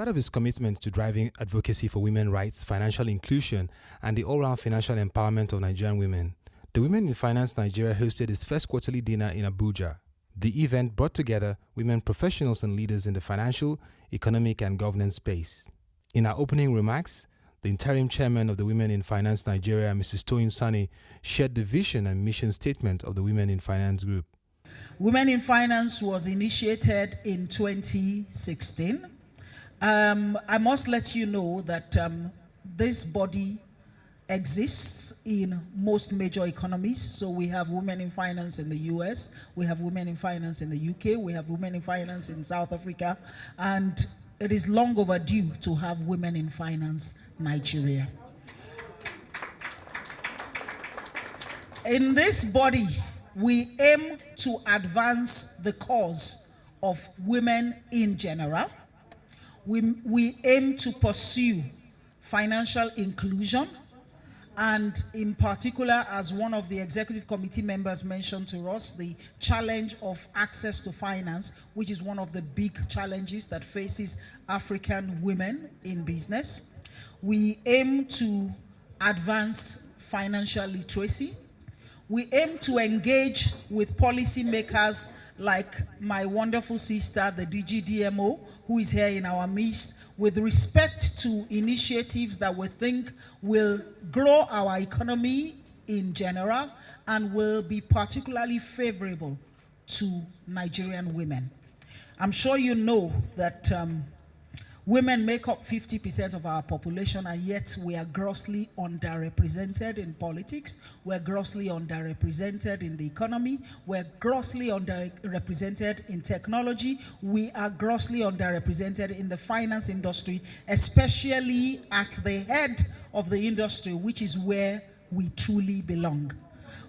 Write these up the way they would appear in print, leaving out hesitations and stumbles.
part of his commitment to driving advocacy for women's rights, financial inclusion, and the all-round financial empowerment of Nigerian women, the Women in Finance Nigeria hosted its first quarterly dinner in Abuja. The event brought together women professionals and leaders in the financial, economic, and governance space. In her opening remarks, the interim chairman of the Women in Finance Nigeria, Mrs. Toyin Sani, shared the vision and mission statement of the Women in Finance Group. Women in Finance was initiated in 2016. I must let you know that this body exists in most major economies. So we have Women in Finance in the US, we have Women in Finance in the UK, we have Women in Finance in South Africa, and it is long overdue to have Women in Finance Nigeria. In this body, we aim to advance the cause of women in general. We aim to pursue financial inclusion, and in particular, as one of the executive committee members mentioned to us, the challenge of access to finance, which is one of the big challenges that faces African women in business. We aim to advance financial literacy. We aim to engage with policymakers like my wonderful sister, the DGDMO, who is here in our midst, with respect to initiatives that we think will grow our economy in general and will be particularly favorable to Nigerian women. I'm sure you know that women make up 50% of our population, and yet we are grossly underrepresented in politics. We're grossly underrepresented in the economy. We're grossly underrepresented in technology. We are grossly underrepresented in the finance industry, especially at the head of the industry, which is where we truly belong.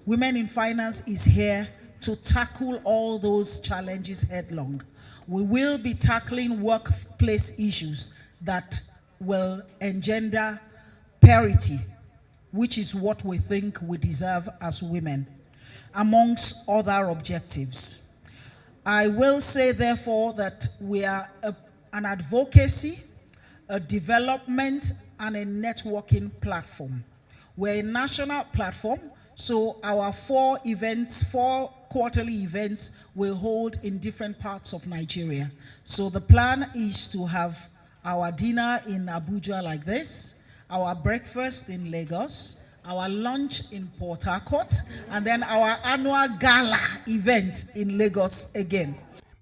Women in Finance is here to tackle all those challenges headlong. We will be tackling workplace issues that will engender parity, which is what we think we deserve as women, amongst other objectives. I will say, therefore, that we are an advocacy, a development, and a networking platform. We're a national platform, so our four quarterly events will hold in different parts of Nigeria. So the plan is to have our dinner in Abuja like this, our breakfast in Lagos, our lunch in Port Harcourt, and then our annual gala event in Lagos again.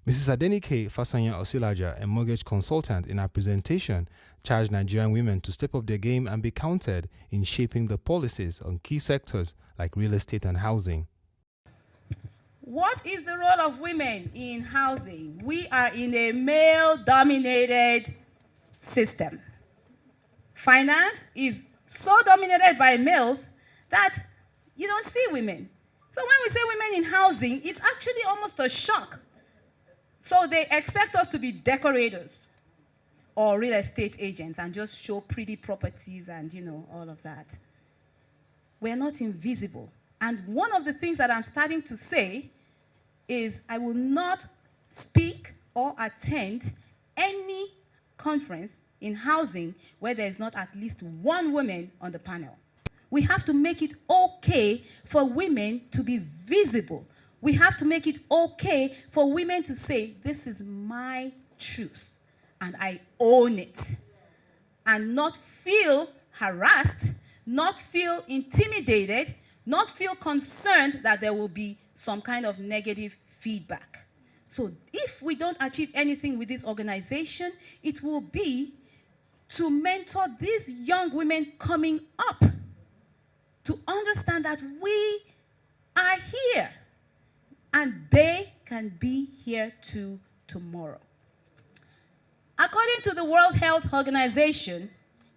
Mrs. Adenike Fasanya Osilaja, a mortgage consultant, in her presentation charged Nigerian women to step up their game and be counted in shaping the policies on key sectors like real estate and housing. What is the role of women in housing? We are in a male-dominated system. Finance is so dominated by males that you don't see women. So when we say women in housing, it's actually almost a shock. So they expect us to be decorators or real estate agents and just show pretty properties and, all of that. We're not invisible. And one of the things that I'm starting to say is I will not speak or attend any conference in housing where there is not at least one woman on the panel. We have to make it okay for women to be visible. We have to make it okay for women to say, this is my truth, and I own it, and not feel harassed, not feel intimidated, not feel concerned that there will be some kind of negative feedback. So if we don't achieve anything with this organization, it will be to mentor these young women coming up to understand that we are here and they can be here too tomorrow. According to the World Health Organization,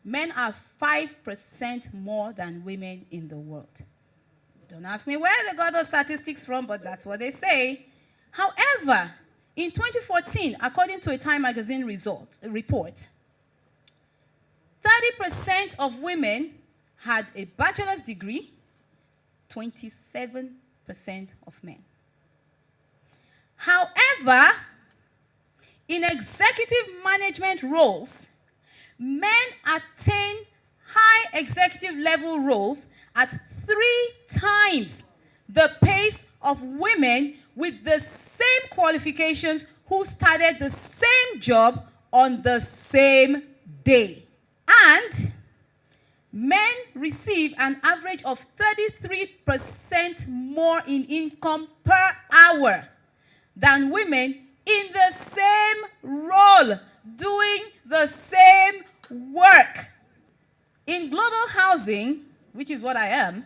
men are 5% more than women in the world. Don't ask me where they got those statistics from, but that's what they say. However, in 2014, according to a Time magazine report, 30% of women had a bachelor's degree, 27% of men. However, In executive management roles, men attain high executive level roles at 3 times the pace of women with the same qualifications who started the same job on the same day. And men receive an average of 33% more in income per hour than women in the same role, doing the same work. In global housing, which is what I am,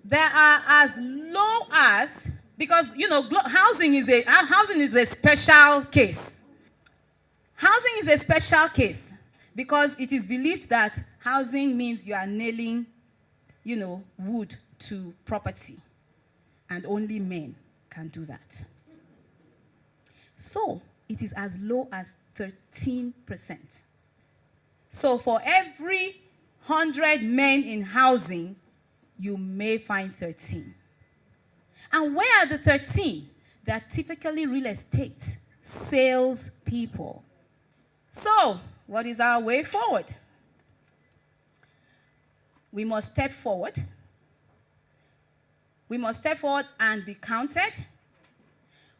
there are as low as, because housing is a special case. Housing is a special case because it is believed that housing means you are nailing, wood to property, and only men can do that. So it is as low as 13%. So for every 100 men in housing, you may find 13. And where are the 13? They are typically real estate sales people. So, what is our way forward? We must step forward. We must step forward and be counted.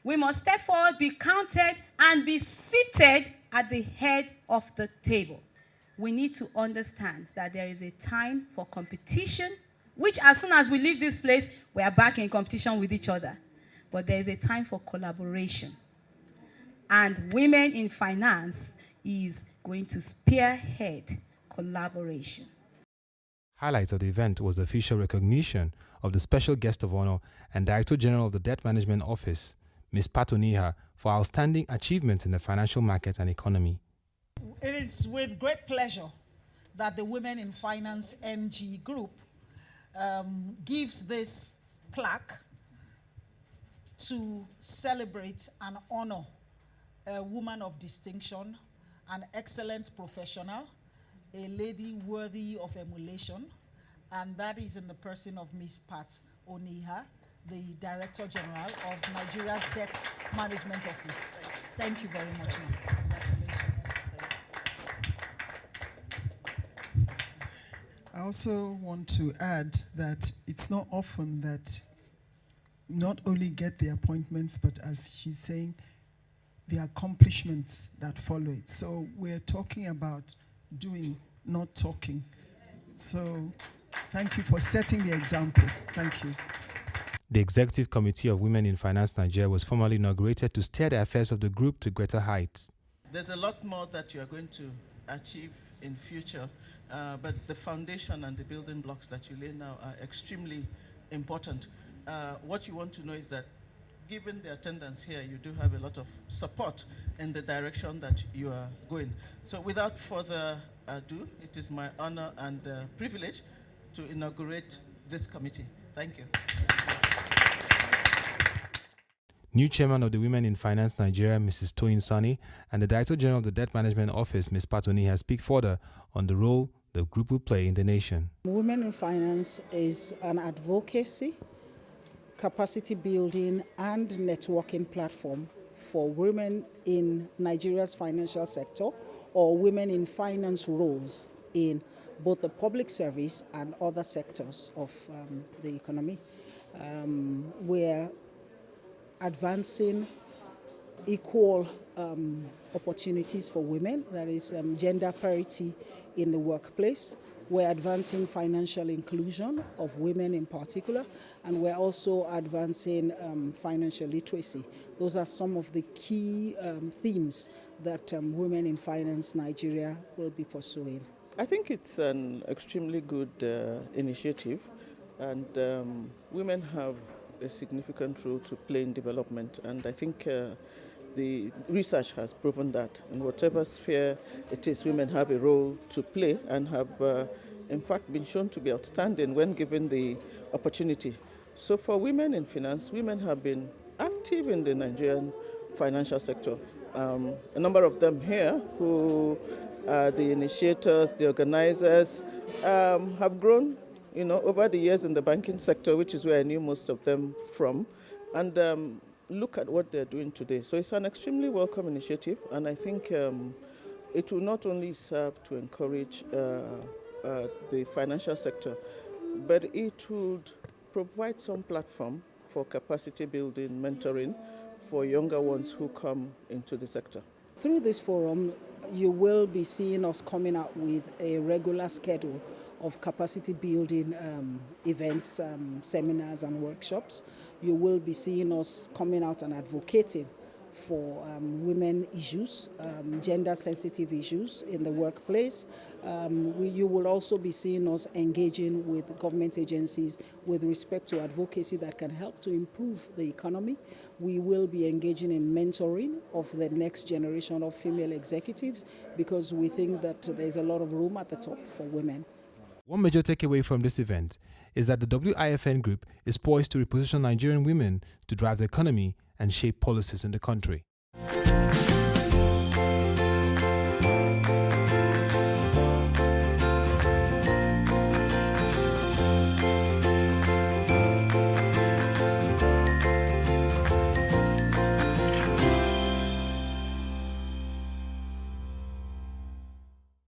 We must step forward, be counted, and be seated at the head of the table. We need to understand that there is a time for competition, which as soon as we leave this place, we are back in competition with each other. But there is a time for collaboration. And women in finance is going to spearhead collaboration. Highlight of the event was the official recognition of the Special Guest of Honor and Director General of the Debt Management Office, Ms. Patoniha, for outstanding achievements in the financial market and economy. It is with great pleasure that the Women in Finance NG group gives this plaque to celebrate and honor a woman of distinction, an excellent professional, a lady worthy of emulation, and that is in the person of Ms. Pat Oniha, the Director General of Nigeria's Debt Management Office. Thank you very much, ma'am. Congratulations. I also want to add that it's not often that not only get the appointments, but as she's saying, the accomplishments that follow it. So we're talking about doing, not talking. So thank you for setting the example. Thank you. The Executive Committee of Women in Finance Nigeria was formally inaugurated to steer the affairs of the group to greater heights. There's a lot more that you are going to achieve in future, but the foundation and the building blocks that you lay now are extremely important. What you want to know is that given the attendance here, you do have a lot of support in the direction that you are going. So without further ado, it is my honor and privilege to inaugurate this committee. Thank you. New Chairman of the Women in Finance Nigeria, Mrs. Toyin Sani, and the Director General of the Debt Management Office, Ms. Patoni, has speak further on the role the group will play in the nation. Women in Finance is an advocacy, capacity building, and networking platform for women in Nigeria's financial sector or women in finance roles in both the public service and other sectors of the economy. We're advancing equal opportunities for women, that is gender parity in the workplace. We're advancing financial inclusion of women in particular, and we're also advancing financial literacy. Those are some of the key themes that Women in Finance Nigeria will be pursuing. I think it's an extremely good initiative, and women have a significant role to play in development, and I think the research has proven that in whatever sphere it is, women have a role to play and have in fact been shown to be outstanding when given the opportunity. So for women in finance, women have been active in the Nigerian financial sector. A number of them here who are the initiators, the organizers, have grown over the years in the banking sector, which is where I knew most of them from. And look at what they're doing today. So it's an extremely welcome initiative, and I think it will not only serve to encourage the financial sector, but it would provide some platform for capacity building, mentoring for younger ones who come into the sector. Through this forum, you will be seeing us coming out with a regular schedule of capacity building events, seminars and workshops. You will be seeing us coming out and advocating for women issues, gender sensitive issues in the workplace. You will also be seeing us engaging with government agencies with respect to advocacy that can help to improve the economy. We will be engaging in mentoring of the next generation of female executives, because we think that there's a lot of room at the top for women. One major takeaway from this event is that the WIFN Group is poised to reposition Nigerian women to drive the economy and shape policies in the country.